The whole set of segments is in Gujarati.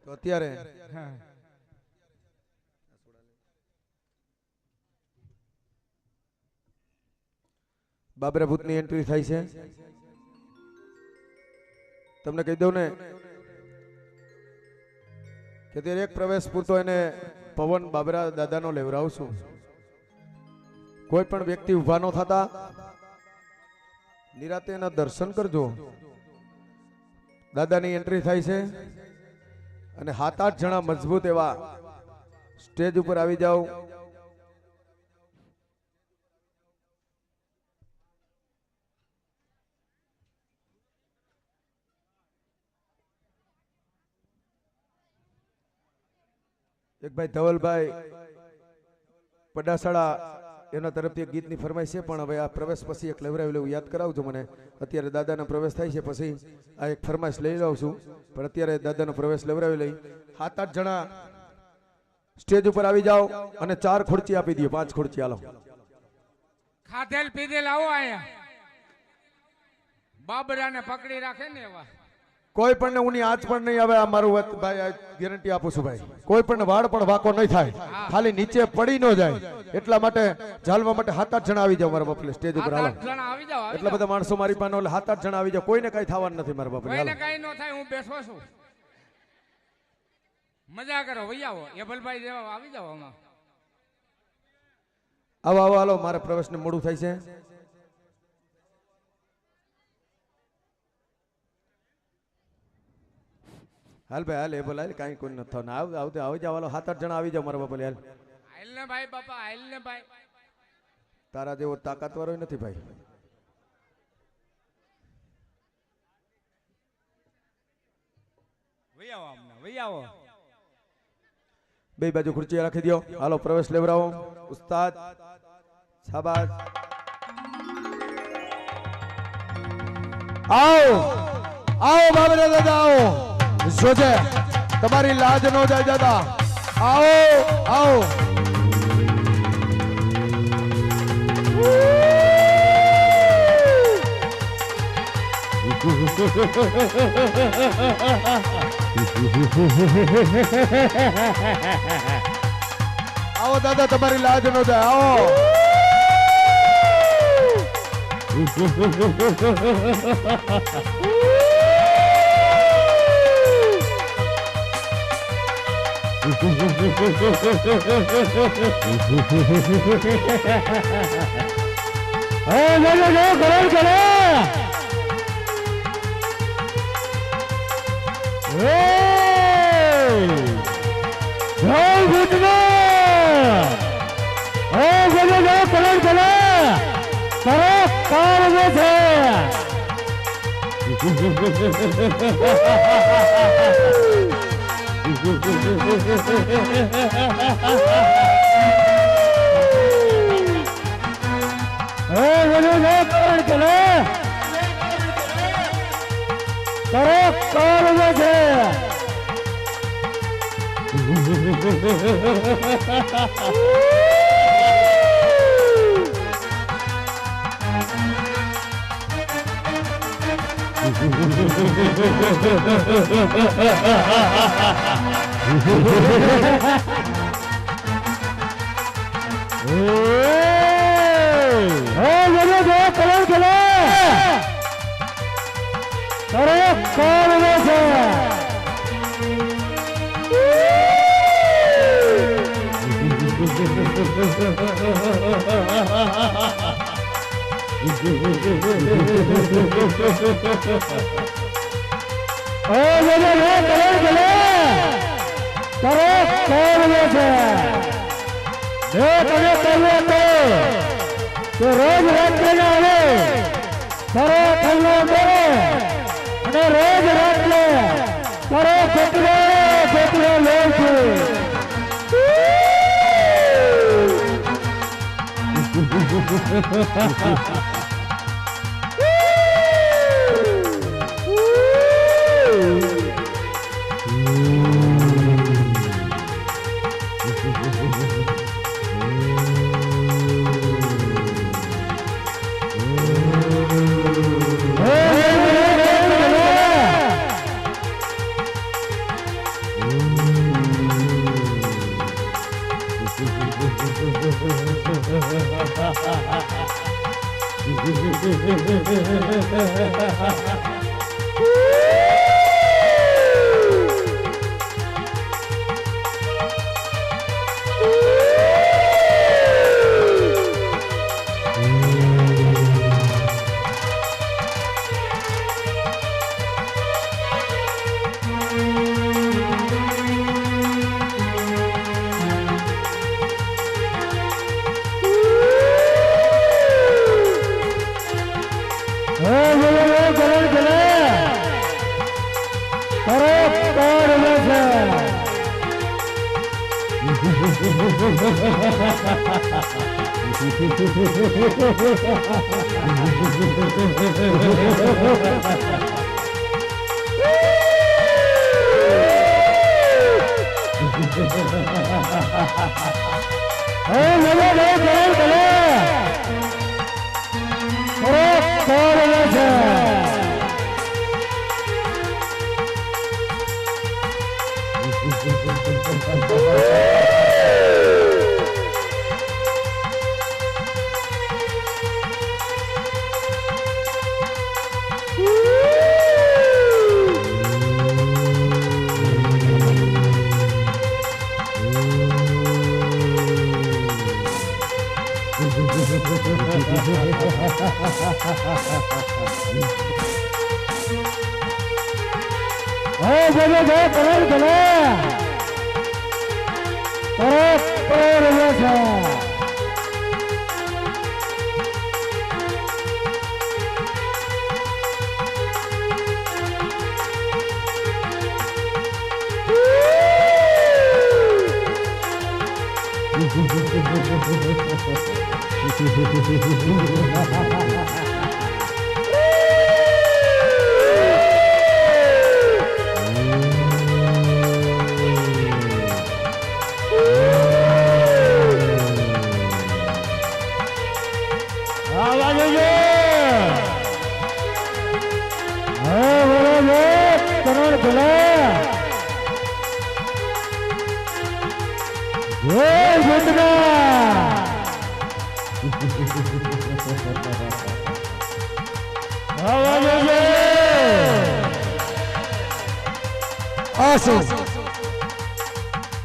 તો અત્યારે બાબરા ભૂતની એન્ટ્રી થાય છે. તમને કહી દઉં ને કે તે એક પ્રવેશ પૂરતો એને પવન બાબરા દાદાનો લેવરાવશું. કોઈ પણ વ્યક્તિ ઊભા ન થતા, નિરાતે એના દર્શન કરજો. દાદાની એન્ટ્રી થાય છે અને 7-8 જણા મજબૂત એવા સ્ટેજ ઉપર આવી જાઓ. એક ભાઈ ધવલભાઈ પડાસડા એના તરફથી એક ગીતની ફરમાઈશ છે, પણ હવે આ પ્રવેશ પછી એક લેવરાવી લેવું યાદ કરાવજો મને. અત્યારે દાદાનો પ્રવેશ થાય છે, પછી આ એક ફરમાઈશ લઈ લઉં છું, પણ અત્યારે દાદાનો પ્રવેશ લેવરાવી લઈ. 7-8 જણા સ્ટેજ ઉપર આવી જાઓ અને 4 ખુરચી આપી દો. 5 ખુરચી હાલો. ખાધેલ પીધેલ આવો આયા બાબરાને પકડી રાખે ને એવા કોઈ પણ ને ઉની આંચ પણ નહીં આવે. આ મારું વાત ભાઈ, આ ગેરંટી આપું છું ભાઈ. કોઈ પણ વાળ પણ વાકો નહીં થાય, ખાલી નીચે પડી ન જાય. એટલા માટે ઝાલવા માટે 7-8 જણા આવી જાવ મારા બાપલે સ્ટેજ ઉપર. હાલો, એટલા બધા માણસો મારી પાસે, એટલે 7-8 જણા આવી જાવ. કોઈને કઈ થવાનું નથી મારા બાપલે. કોઈને કઈ ન થાય, હું બેઠો છું. મજા કરો, વઈ આવો. એભલભાઈ જેવા આવી જાવ. આમાં આવો આવો હાલો, મારા પ્રવેશને મોડું થાય છે. હાલ ભાઈ હાલ, એ બોલ હાલ, કાંઈ કોઈ નથી થવાનું. આવી જાવ હાલો. 7-8 જણા આવી જાવ મારા બાપા. હાલ હાલ ને ભાઈ, બાપા હાલ ને ભાઈ. તારા જેવો તાકાતવાળો નથી ભાઈ. વઈ આવો, અમને વઈ આવો. બે બાજુ ખુરચી રાખી દો. હાલો, પ્રવેશ લેવરાવો. ઉસ્તાદ શાબાશ. આવો આવો બાબરા દાદા, આવો. જોજે તમારી લાજ નો જાય દાદા. આવો આવો. આવો દાદા, તમારી લાજ નો જાય. આવો.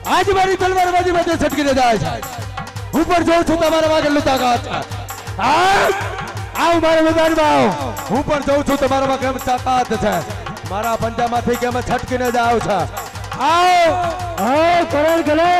आज मारी तलवारबाजी में छटकी ने जाए ऊपर जो છું તમારા વાગે તાકાત આવ મારા મેદાન માં આવ ऊपर जो છું તમારા વાગે તાકાત છે મારા પંજામાંથી કે અમે છટકીને જાવ છે આવ આવ કરણ ગલે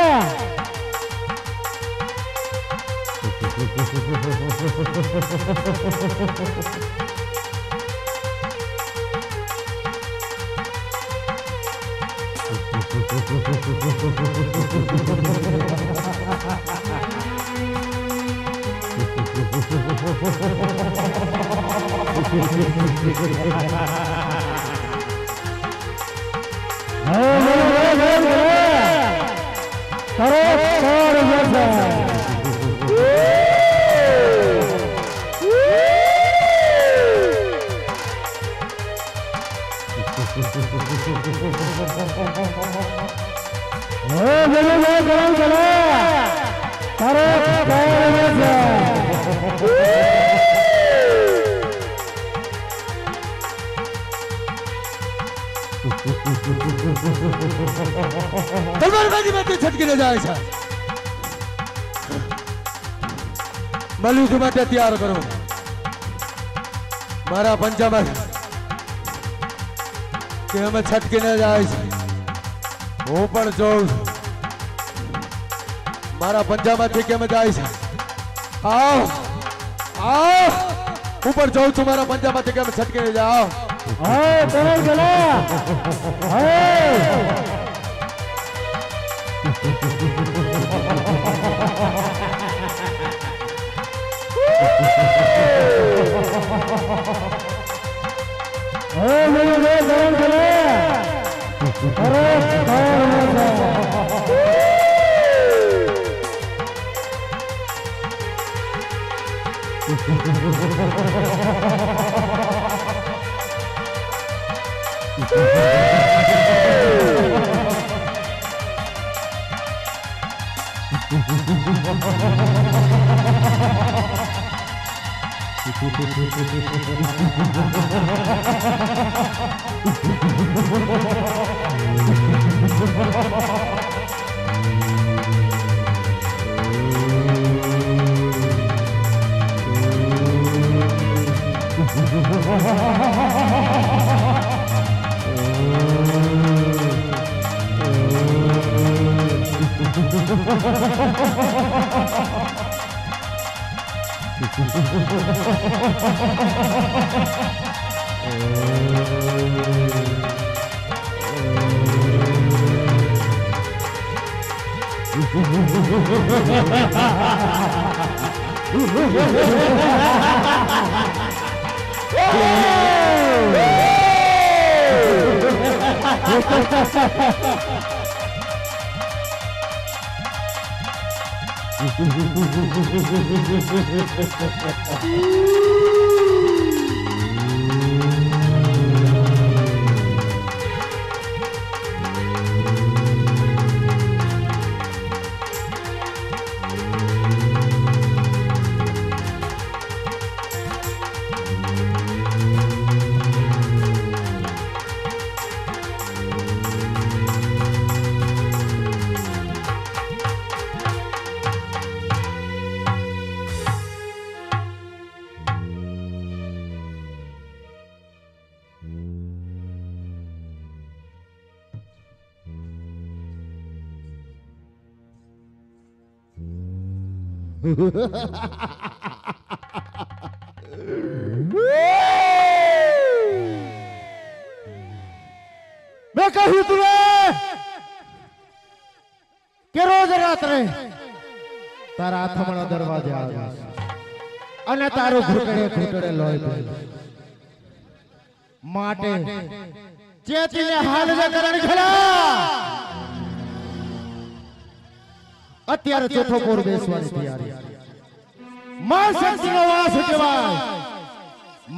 तलवारबाजी में छटकी ने जाए છે મલુક માટે તૈયાર કરો મારા પંજામાં કે અમે છટકીને જાય છે હું પણ જોઉં મારા પંજામાંથી કે અમે જાય છે આવ આવ ઉપર જોઉં છું મારા પંજામાંથી કે અમે છટકીને જાઓ હા તરલ ગલા मैं कहूं तुम्हें કે રોજ રાત્રે તારા આથમણા દરવાજે આવીશ અને તારું ઘૂંટડે ઘૂંટડે લોહી પીશ માટે ચેતીને હાલ જ કરણ ખેલા અત્યારે ચોથો પોર બેસવાની તૈયારી માં શક્તિનો વાસ કહેવાય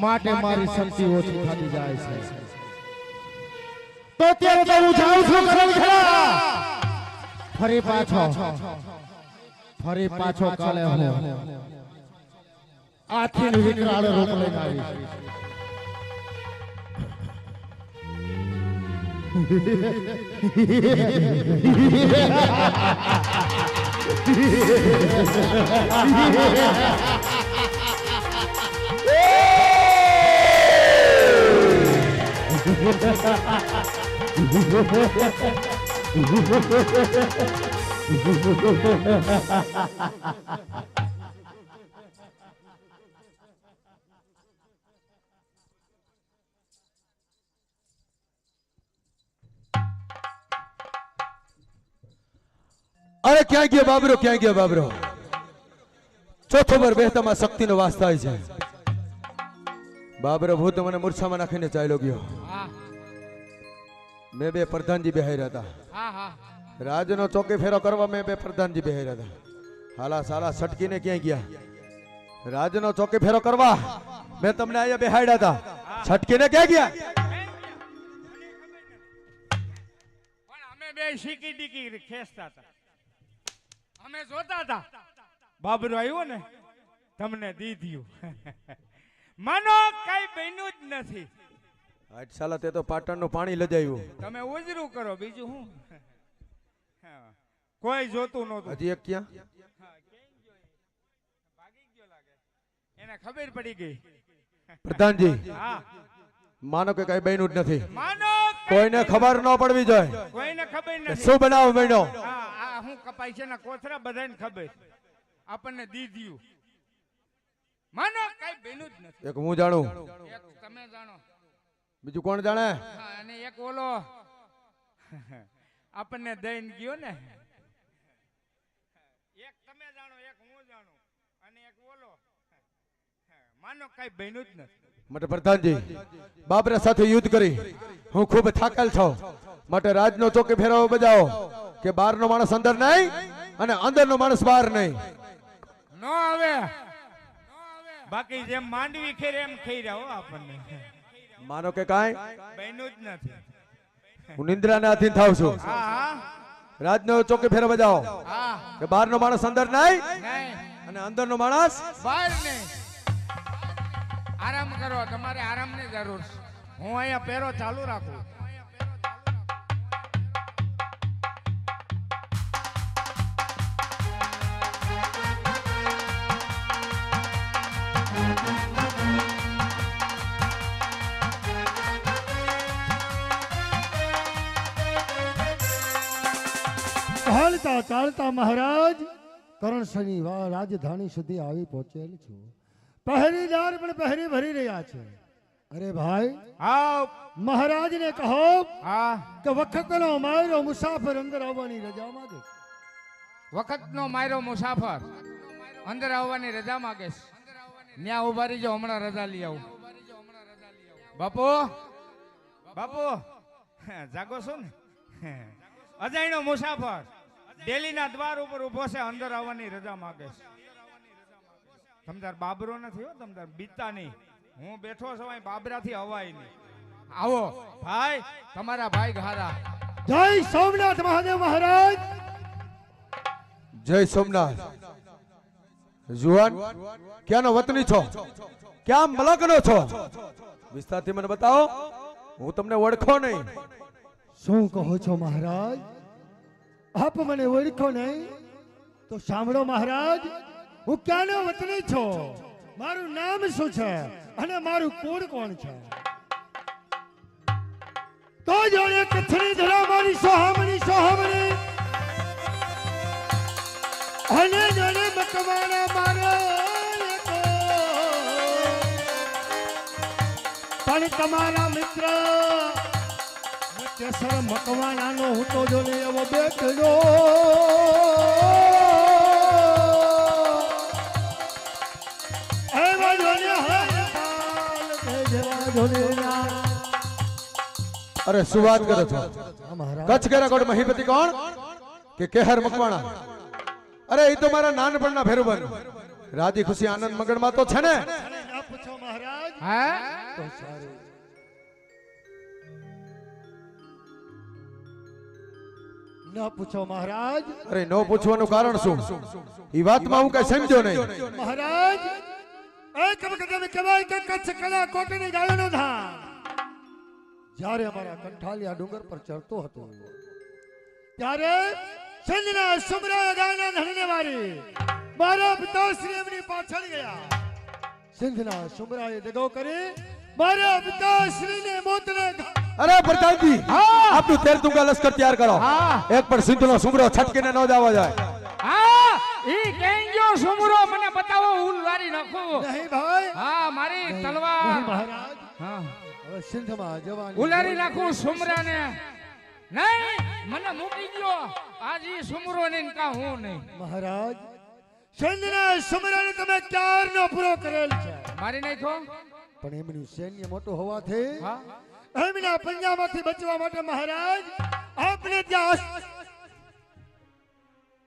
માટે મારી શક્તિ ઓછી થતી જાય છે તો અત્યારે તો હું જાઉં છું કરણ ખેલા ફરી પાછો કાલે હું આથી વિકરાળ રૂપ લઈને આવીશ અરે ક્યાં ગયો બાબરો, ક્યાં ગયો બાબરો? ચોથો વાર બેહતામાં શક્તિનો વાસ થાય છે. બાબરો ભૂત મને મૂર્છામાં નાખીને ચાલ્યો ગયો. હા મેં બે પ્રધાનજી બેહાર્યા હતા. હા હા રાજનો ચોકી ફેરો કરવા મેં બે પ્રધાનજી બેહાર્યા હતા. હાલા સાલા છટકીને ક્યાં ગયા? રાજનો ચોકી ફેરો કરવા મેં તમને અહીંયા બેહાડ્યા હતા. છટકીને ક્યાં ગયા? પણ અમે બે શીકી ડીકી ખેંચતા હતા, અમે જોતા હતા. બાબરો આવ્યો ને તમને દીધ્યું. માનો કઈ બન્યું જ નથી. આજ સાલા તે તો પાટણનું પાણી લજાવ્યું. તમે ઉજરું કરો, બીજું શું? કોઈ જોતું નહોતું. હજી એક ક્યાં? ભાગી ગયો લાગે. એને ખબર પડી ગઈ. પ્રધાનજી હા માનો કે કઈ બન્યું જ નથી. માનો કોઈને ખબર ન પડવી જોઈએ. કોઈને ખબર કે નથી. શું બનાવ બન્યો? હા આ હું કપાય છે ને કોથરા બધાને ખબર. આપણને દીધ્યું. માનો કઈ બન્યું જ નથી. એક હું જાણું, એક તમે જાણો. બીજું કોણ જાણે? હા, અને એક ઓલો આપણને દઈને ગયો ને. એક તમે જાણો, એક હું જાણું, અને એક ઓલો. માનો કઈ બન્યું જ નથી. માટે પ્રધાનજી બાબરા સાથે યુદ્ધ કરી હું ખૂબ થાકેલ છું. માટે રાજનો ચોકી ફેરવો બજાવો કે બહારનો માણસ અંદર નહીં અને અંદરનો માણસ બહાર નહીં. નો આવે. બાકી જેમ માંડવી ખેરે એમ ખેર્યા હો આપણને. માનો કે કાંઈ બન્યું જ નથી. હું નિંદ્રાને આધીન થાવ છું. હા હા રાજનો ચોકી ફેરવો બજાવો હા કે બહારનો માણસ અંદર નહીં નહીં અને અંદરનો માણસ. બહાર નહીં. આરામ કરો, તમારે આરામની જરૂર છે. હું અહીંયા પેરો ચાલુ રાખું. ચાલતા ચાલતા મહારાજ કરણસની રાજધાની સુધી આવી પહોંચેલ છું. પહેરીદાર પણ પહેરી ભરી રહ્યા છે. અરે ભાઈ, આવ. મહારાજને કહો હા, કે વખતનો માયરો મુસાફર અંદર આવવાની રજા માંગે છે. વખતનો માયરો મુસાફર અંદર આવવાની રજા માંગે છે. ન્યા ઉભા રહીજો, હમણાં રજા લઈ આવું. બાપુ, બાપુ, જાગો છો ને? અજાયનો મુસાફર દિલ્હીના દ્વાર ઉપર ઉભો છે, અંદર આવવાની રજા માંગે છે. તમતાર બાબરો નથી હો, તમતાર બીતા નહીં. હું બેઠો છું અહીં, બાબરાથી હવાય નહીં. આવો ભાઈ, તમારા ભાઈ ઘારા. જય સોમનાથ મહાદેવ મહારાજ. જય સોમનાથ. જુવાન, ક્યાંનો વતની છો? ક્યાં મલકનો છો? વિસ્તારથી મને બતાવો, હું તમને ઓળખો નહીં. શું કહો છો મહારાજ? આપ મને ઓળખો નહીં તો સાંભળો મહારાજ, હું ક્યાંનો વતની છું, મારું નામ શું છે અને મારું કુળ કોણ છે. તો જોડે કચ્છની ધરા મારી સોહામણી સોહામણી, અને જોડે મકવાણા મારા પણ તમારા મિત્ર કેસર મકવાણાનો હું તો જો ને એવો બેઠો. અરે શું વાત કરો છો? મહારાજ કચ્છ કેરાકોટ મહીપતિ કોણ કે કેહર મકવાણા? અરે એ તો મારા નાનપણના ભેરુબન રાજી ખુશી આનંદ મગનમાં તો છે ને. ના પૂછો મહારાજ. હે? તો સારું. ના પૂછો મહારાજ. અરે નો પૂછવાનું કારણ શું? એ વાતમાં હું કઈ સમજો નહીં. મહારાજ એક વખત એમ કહેવાય કે કચ્છ કલા કોટની ગાયોનો ધામ જ્યારે અમારા કંઠાલિયા ડુંગર પર ચડતો હતો ત્યારે સંજના સુમરાય ગાયના ધણીને મારી મારા પિતાશ્રી એમની પાછળ ગયા. સિંધના સુમરાએ દગો કરી મારા પિતાશ્રીને મોતને અરે પ્રધાનજી, આપનું તેર તુંગા લશ્કર તૈયાર કરો. એક પણ સિંધનો સુમરો છટકીને ન જવા જાય. હા, ઈ કેંજો સુમરો મને બતાવો, હું વારી નાખું. નહીં ભાઈ. હા, મારી તલવાર. મહારાજ હા, હવે સિંધમાં જવાની ઉલારી નાખું સુમરાને. નહીં, મને મૂકી ગયો. આજ ઈ સુમરો નહીં કા હું નહીં. મહારાજ સિંધના સુમરાને તમે ક્યારનો પૂરો કરેલ છે, મારી નાખો. પણ એમનું સૈન્ય મોટું હોવાથી હા, એમના પંજામાંથી બચવા માટે મહારાજ આપણે ત્યાં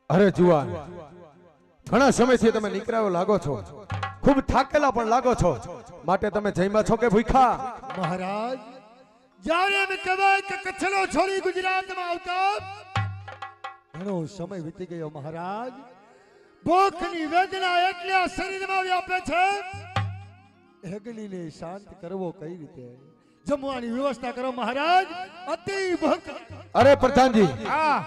અરે જુવાન, ઘણા સમયથી તમે નીકળ્યા લાગો છો, ખૂબ થાકેલા પણ લાગો છો, માટે તમે જઈમાં છો કે ભૂખ્યા? મહારાજ જ્યારે એમ કહેવાય કે કચ્છનો છોડી ગુજરાતમાં આવતા ઘણો સમય વીતી ગયો મહારાજ. ભૂખની વેદના એટલે આ શરીરમાં વ્યાપે છે. અગ્નિને શાંત કરવો કઈ રીતે, જમવાની વ્યવસ્થા કરો મહારાજ. અતિ ભૂખ. અરે પ્રધાનજી, હા,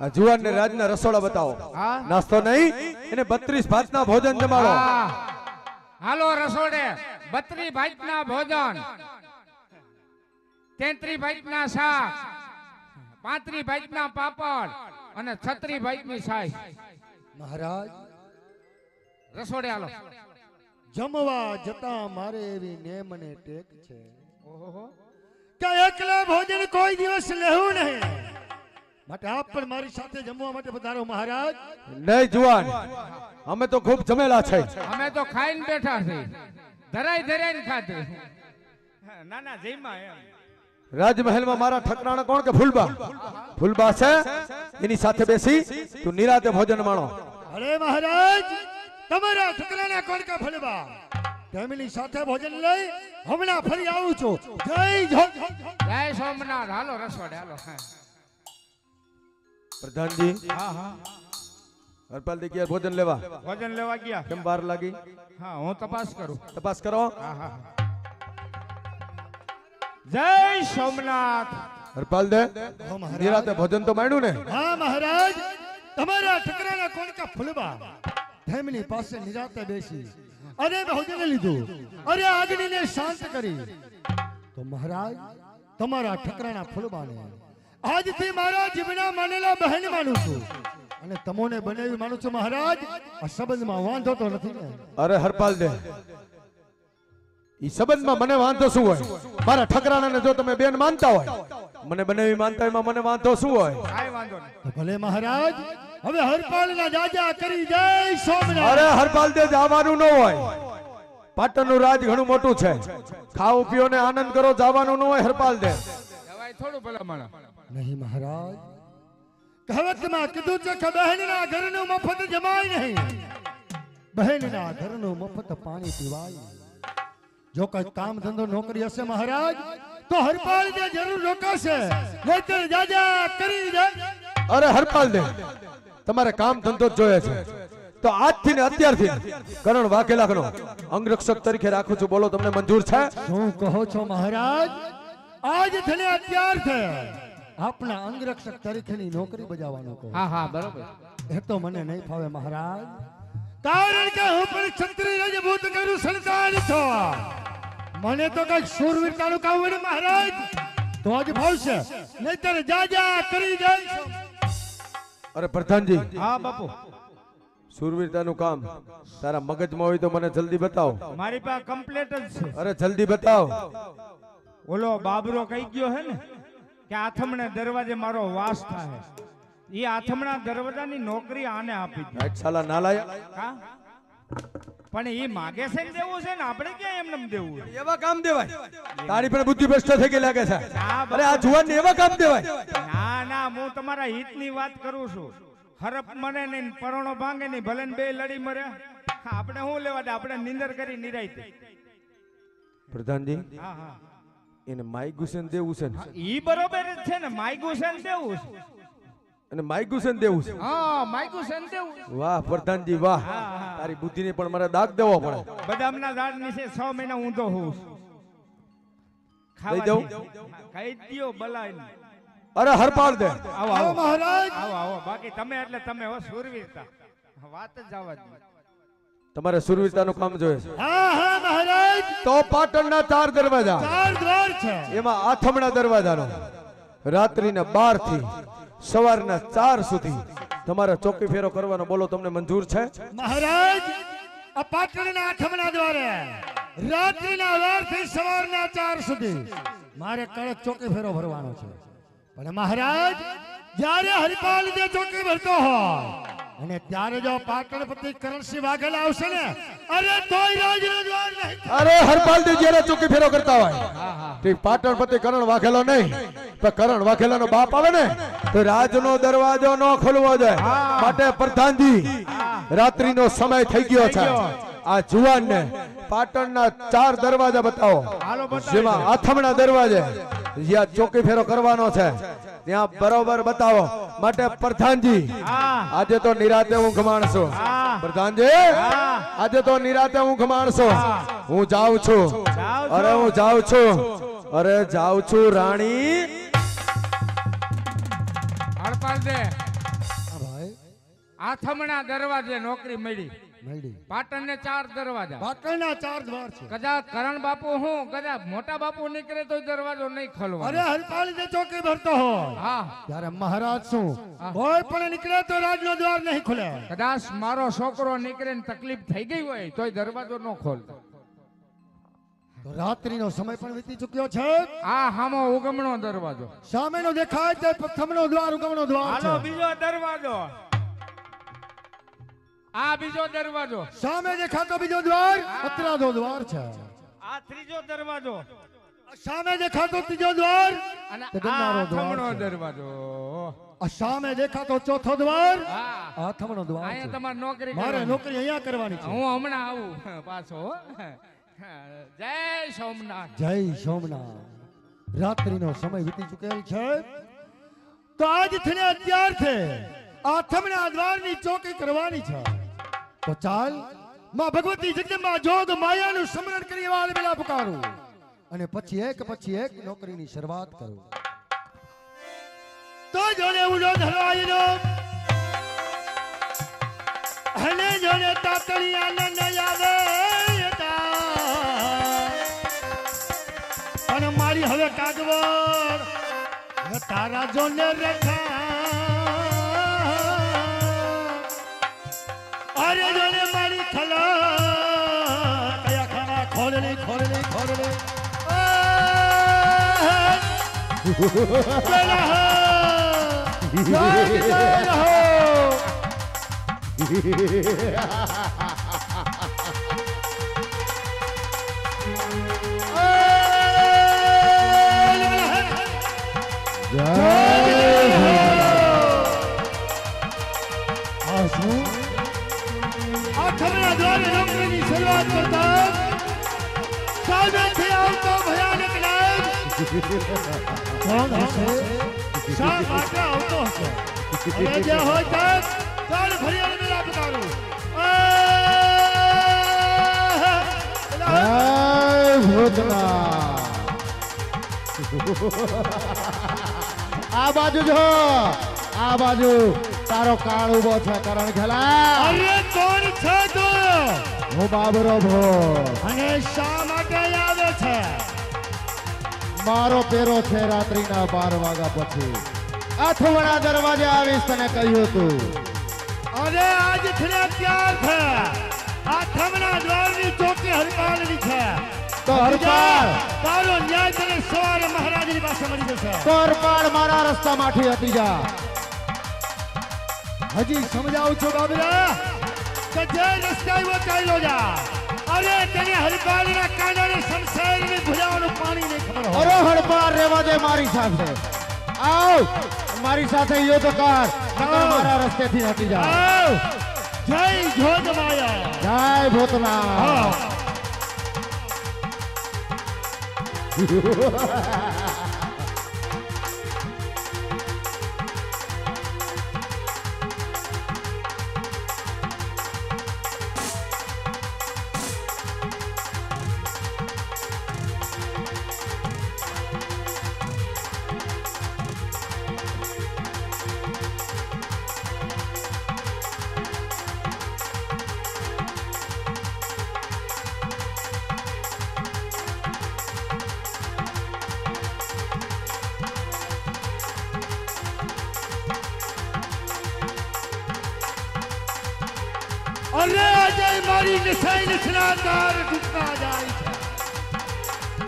આ જુવાનને રાજના રસોડા બતાવો. હા. નાસ્તો નહીં, એને 32 ભાતના ભોજન જમાડો. હા. હાલો રસોડે 32 ભાતના ભોજન, 33 ભાતના શાક, 35 ભાતના પાપડ અને 36 ભાતની છાશ. મહારાજ રસોડે હાલો. જમવા જતા મારે એવી નેમ અને ટેક છે ઓહો, કે એકલા ભોજન કોઈ દિવસ લેવું નહીં, માટે આપ પણ મારી સાથે જમવા માટે પધારો મહારાજ. નહીં જુવાન, અમે તો ખૂબ જમેલા છે. અમે તો ખાઈને બેઠા છે, ધરાઈને ખાધું. ના ના જઈમાં એમ. રાજમહેલમાં મારા ઠકરાણા કોણ કે ફૂલબા? ફૂલબા છે, એની સાથે બેસી તું નિરાતે ભોજન માણો. અરે મહારાજ તમારા ઠકરાના કોણ કે ફળબા, તેમની સાથે ભોજન લઈ હમણાં ફરી આવું છું. જય સોમનાથ. હાલો રસોડે હાલો. પ્રધાનજી, હા હા, હરપાલ દી ગયા ભોજન લેવા. વજન લેવા ગયા. કેમ વાર લાગી? હા હું તપાસ કરું. તપાસ કરો. હા હા જય સોમનાથ. હરપાલ દે હો મહારાજ. નિરાતે ભોજન તો માંડ્યું ને? હા મહારાજ, તમારા ઠકરાના કોણકા ફૂલબા ધેમની પાસે નિરાતે બેસી અને ભોજન લીધું, અરે અગ્નિને શાંત કરી. તો મહારાજ, તમારા ઠકરાના ફૂલબાને આજથી મારા જીવના માનેલા બહેન માનું છું અને તમોને બનાવી માનું છું મહારાજ. આ સંબંધમાં વાંધો તો નથી ને? અરે હરપાલ દે, ઈ સંબંધમાં મને વાંધો શું હોય? મારા ઠકરાણાને જો તમે બેન માનતા હોય, મને બનાવી માનતા હોય, મને વાંધો શું હોય? કાઈ વાંધો નહીં. તો ભલે મહારાજ, હવે હરપાલના જાજા કરી જય સોમનાથ. અરે હરપાલ દે જવાનું ન હોય. પાટણનું રાજ ઘણું મોટું છે. ખાઓ પીઓ ને આનંદ કરો, જવાનું ન હોય હરપાલ દે. દવાઈ થોડું ભલામણ. નહીં મહારાજ, કહેવતમાં કીધું છે કે બહેનના ઘરનું મફત જમાય નહીં, બહેનના ઘરનું મફત પાણી પીવાય. જો કઈ કામ ધંધો નોકરી હશે મહારાજ, તો હરપાલ જે જરૂર રોકાશે, નહીંતર જાજા કરી દે. અરે હરપાલ દે, તમારે કામ ધંધો જ જોઈએ છે તો આજથી ને અત્યારથી કરણ વાઘેલાનો અંગરક્ષક તરીકે રાખું છું. બોલો તમને મંજૂર છે? શું કહો છો મહારાજ? આજ થને અત્યારથી આપના અંગરક્ષક તરીકેની નોકરી બજાવવાનો કહો. હા હા બરોબર. એ તો મને નહીં ફાવે મહારાજ, કારણ કે હું પણ ક્ષત્રિય રાજપૂત કરું સંતાન છું. મને તો કઈક શૂરવીરતાનું કામ હોય ને મહારાજ તો જ ભાવશે, નહીંતર જાજા કરી જાય. અરે પ્રધાનજી, હા બાપુ. શૂરવીરતાનું કામ તારા મગજમાં હોય તો મને જલ્દી બતાવો. મારી પાસે કમ્પ્લીટ જ છે. અરે જલ્દી બતાવો. ઓલો બાબરો કહી ગયો હે ને કે આથમણે દરવાજે મારો વાસ થાય, એ આથમણા દરવાજાની નોકરી આને આપી દે. આજ સાલા નાલાયક. હા પણ એ માગે છે ને દેવું છે ને આપણે ક્યાં એમને દેવું? એવા કામ દેવાય? તારી પણ બુદ્ધિ ભ્રષ્ટ થઈ ગઈ લાગે છે. ના અરે આ જુવાન ને એવા કામ દેવાય? ના ના, હું તમારા હિતની વાત કરું છું. હરપ મને નહીં, પરોણો ભાંગે નહીં, ભલે ને બે લડી મરે. આપણે શું લેવા દે? આપણે નિંદર કરી નિરાયતે. પ્રધાનજી, હા હા એને માઈક ગુસેન દેવું છે ને? ઈ બરોબર જ છે ને, માયગુ છે ને દેવું છે. અને માઈક ગુસેન દેવું છે? હા માયગુ છે ને દેવું. વાહ પ્રધાનજી વાહ, હા, હા. તારી બુદ્ધિને પણ મારે દાગ દેવો પડે. બદામના ઝાડ નીચે 6 મહિના ઊંધો હોઉં છું. લઈ દઉં? ખાઈ દ્યો બલાય. અરે હરપાલ દે, આવો આવો આવો મહારાજ. આવો આવો. બાકી તમે એટલે તમે હો શૂરવીરતા, વાત જ જવા દે. તમારે શૂરવીરતાનું કામ જોઈએ છે હા હા મહારાજ, તો પાટણના 4 દરવાજા, 4 દ્વાર છે. એમાં આથમણા દરવાજાનો રાત્રિના 12 થી સવારના 4 સુધી તમારે ચોકી ફેરો કરવાનો. બોલો તમને મંજૂર છે? મહારાજ, આ પાટણના આઠમના દ્વારે રાત્રિના 12 થી સવારના 4 સુધી મારે કડક ચોકી ફેરો ભરવાનો છે. પણ મહારાજ, જ્યારે હરિપાલ જે ચોકી ભરતો હોય અને ત્યારે જો પાટણપતિ કરણસિંહ વાઘેલા આવશે ને, અરે તોય રાજનો દ્વાર નહીં. અરે હરપાલ દે જ્યારે ચોકી ફેરો કરતા હોય તે પાટણપતિ કરણ વાઘેલો નહીં, તો કરણ વાઘેલાનો બાપ આવે ને તો રાજનો દરવાજો ન ખોલવો જોઈએ. માટે પ્રધાનજી, રાત્રિનો સમય થઈ ગયો છે. આ જુવાનને પાટણના 4 દરવાજા બતાવો, હાલો બતાવી જેમાં દે. આથમણા દરવાજે જ્યાં ચોકી ફેરો કરવાનો છે ત્યાં બરોબર બતાવો. માટે પ્રધાનજી, હા આજે તો નિરાતે ઊંઘ માણસો. હા. પ્રધાનજી, હા. આજે તો નિરાતે ઊંઘ માણસો. હું જાઉં છું. જાઓ છો. અરે હું જાઉં છું. અરે જાઉં છું રાણી. હરપાલ દે, હા ભાઈ, આથમણા દરવાજે નોકરી મળી. મળી. પાટણને 4 દરવાજા. પાટણના 4 દ્વાર છે. કદાચ કરણ બાપુ હું કદાચ મોટા બાપુ નીકળે તો દરવાજો નહીં અરે ખોલવાનો. હરિપાલ જે ચોકી ભરતો હોય હા ત્યારે મહારાજ શું કોઈ પણ નીકળે તો રાજનો દ્વાર નહીં ખુલે. કદાચ મારો છોકરો નીકળે ને તકલીફ થઈ ગઈ હોય તોય દરવાજો ન ખોલતો. તો રાત્રિનો સમય પણ વીતી ચૂક્યો છે. આ હામો ઉગમણો દરવાજો. સામેનો દેખાય તે પ્રથમનો દ્વાર ઉગમનો દ્વાર હાલો છે. બીજો દરવાજો. આ બીજો દરવાજો. સામે દેખાતો બીજો દ્વાર પતરાનો દ્વાર છે. આ ત્રીજો દરવાજો. સામે દેખાતો ત્રીજો દ્વાર અને તે આ ગંગારો દ્વાર આથમણો છે. દરવાજો. સામે દેખાતો ચોથો દ્વાર હા આથમનો દ્વાર અહીંયા છે. તમારે નોકરી મારે કરવાની. નોકરી અહીંયા કરવાની છે. હું હમણાં આવું પાછો. જય સોમનાથ. જય સોમનાથ. રાત્રિનો સમય વીતી ચૂકેલ છે. તો આજ થઈને અત્યારથી આથમના દ્વારની ચોકી કરવાની છે તો ચાલ માં ભગવતી જગદંબા જોગ માયાનું સ્મરણ કરી વાળ બેલા પુકારું અને પછી એક નોકરીની શરૂઆત કરું તો જોને ઉડો ધરવાયનો હને જોને તાતળી આનંદ આવે અને મારી હવે કાગવડ તારા જોને રખા અરે જોને મારી ખલા કયા ખાના ખોલલી નોકરીની શરૂઆત કરતા સામેથી આવતો ભયાનક નાગ કોણ હશે શા માટે આવતો હશે અને જે હોય તે ચાલ ફરિયાદ મેળા પુકારું આ બાજુ જો આ બાજુ તારો કાળ ઉભો છે કરણ ખેલા અરે કોણ છે તું હું બાબરો ભો અને શા માટે આવે છે મારો પેરો છે રાત્રિના 12 વાગ્યા પછી અથવણા દરવાજે આવીશ તને કહ્યું તું અરે આજ થને ત્યાર છે આથમણા દ્વારની ચોકી હરપાલની છે તો હરપાલ તારો ન્યાય તને સવારે મહારાજની પાસે મળી જશે તો હરપાલ મારા રસ્તામાંથી હટી જા હજી સમજાવું છું બાબરા કે જે રસ્તા એવો ચાલ્યો જા અરે તને હરપાલના કાંડાને શમશેરની ભુજાઓનું પાણી નહીં ખબર હોય અરે હરપાલ રેવા દે મારી સાથે આવ મારી સાથે યુદ્ધ કર નકર મારા રસ્તેથી હટી જા આવ જય જોગ માયા જય ભૂતના અરે આજે મારી નિશાઈ નિશાનદાર ટૂંકા જાય છે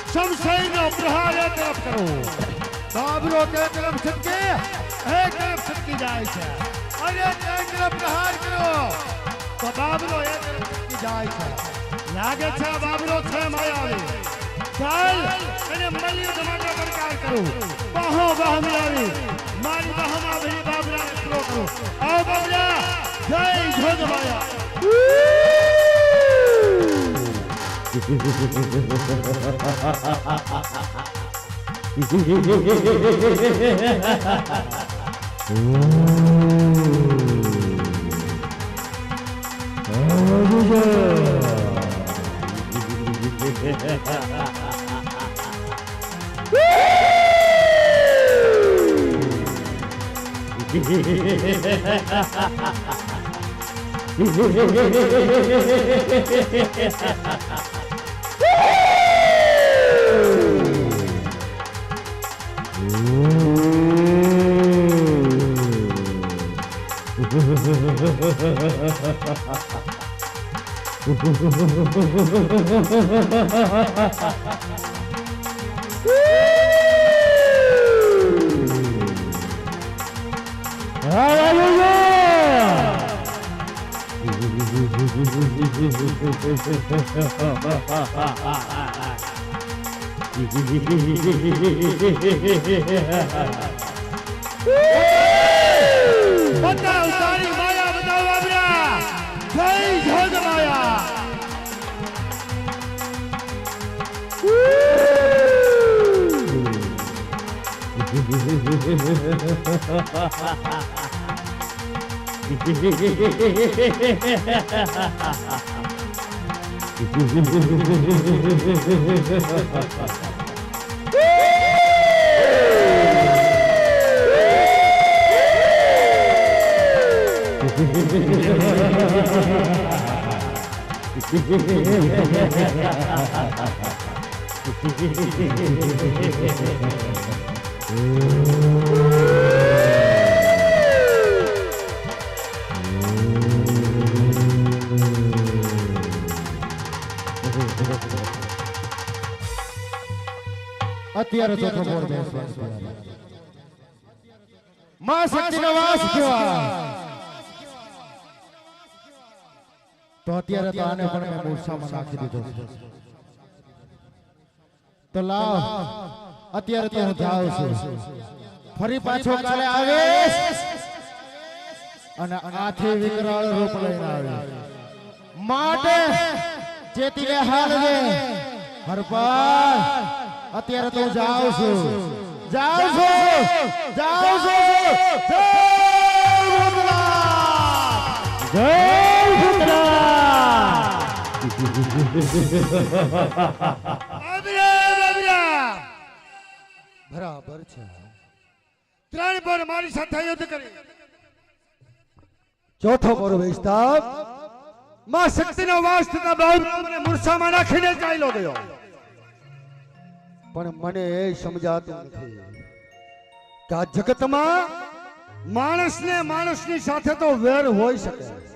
શમશેરનો પ્રહાર એક તરફ કરો બાબરો તે તરફ છટકે એક તરફ છટકી જાય છે અરે તે તરફ પ્રહાર કરો તો બાબરો એક તરફ છટકી જાય છે લાગે છે બાબરો છે માયાવી ચાલ અને મળી માટે પ્રકાર કરો બાહો બાહ મિલાવી મારી બાહમાં ભરી બાબરાને પૂરો કરો આવ બાબરા જય જોગ માયા बताओ सारी माया बताओ बाबरा जय जोग माया અત્યારે ચોથો પોર બેસવાનો માં શક્તિનો વાસ કહેવાય તો અત્યારે તો આને પણ મેં મૂર્છામાં નાખી દીધો તો લાવ અત્યારે તો હું જાઉં છું ફરી પાછો કાલે આવીશ અને આથી વિકરાળ રૂપ લઈને આવીશ માટે ચેતીને હાલજે હરપાલ અત્યારે તો જાઉં છું જય બરાબર છે ત્રણ પર મારી સાથે યુદ્ધ કરી ચોથો પર વિસ્તાર માં શક્તિનો વાસ થતા બાહુબલીને મૂર્છામાં નાખીને ચાલ્યો ગયો પણ મને એ સમજાતું નથી કે આ જગતમાં માણસને માણસની સાથે તો વેર હોઈ શકે